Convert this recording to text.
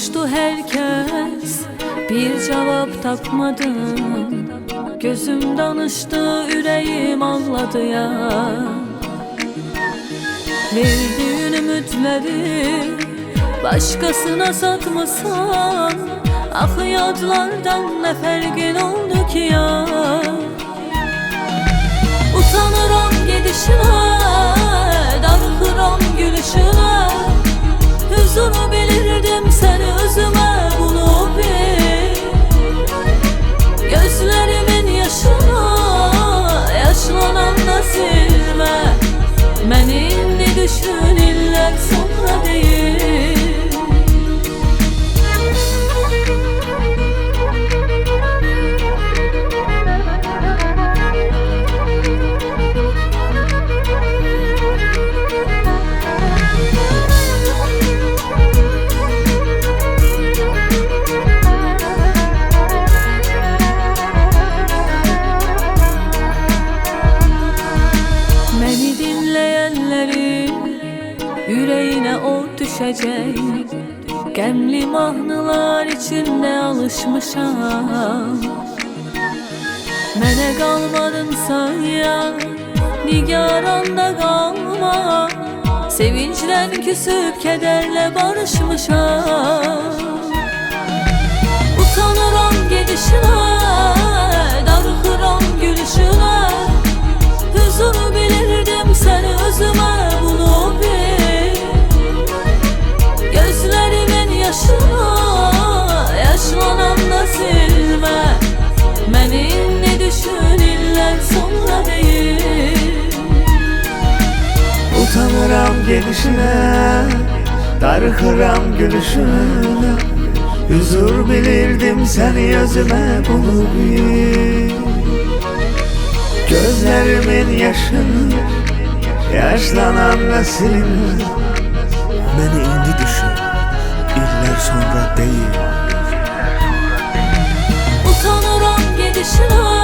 Soruştu herkes, bir cevap tapmadım. Gözüm danıştı, yüreğim ağladı ya. Verdiğin ümitleri başkasına satmasan, ah yadlardan ne farkın oldu ki ya. Utanıram gidişine, darxıram gülüşüne. Hüzunu bilirdim seni özüme bulup gözlerimin yaşına, yaşlananda silme. Məni indi düşün, illər sonra değil. Yüreğine o düşecek, gemli mahnılar içinde alışmışam. Mene kalmadınsa ya, nigaranda kalma. Sevinçten küsüp kederle barışmışam. Utanıram gidişine, darxıram gülüşüne. Hüzunu bilirdim seni özüme bulup yaşlananda silme. Məni indi düşün, illər sonra değil. Utanıram gelişine, darxıram gülüşüne. Huzur bilirdim seni özüme bulup gözlerimin yaşını, yaşlananda silme. Məni indi düşün, iller sonra değil. Utanıram gidişine,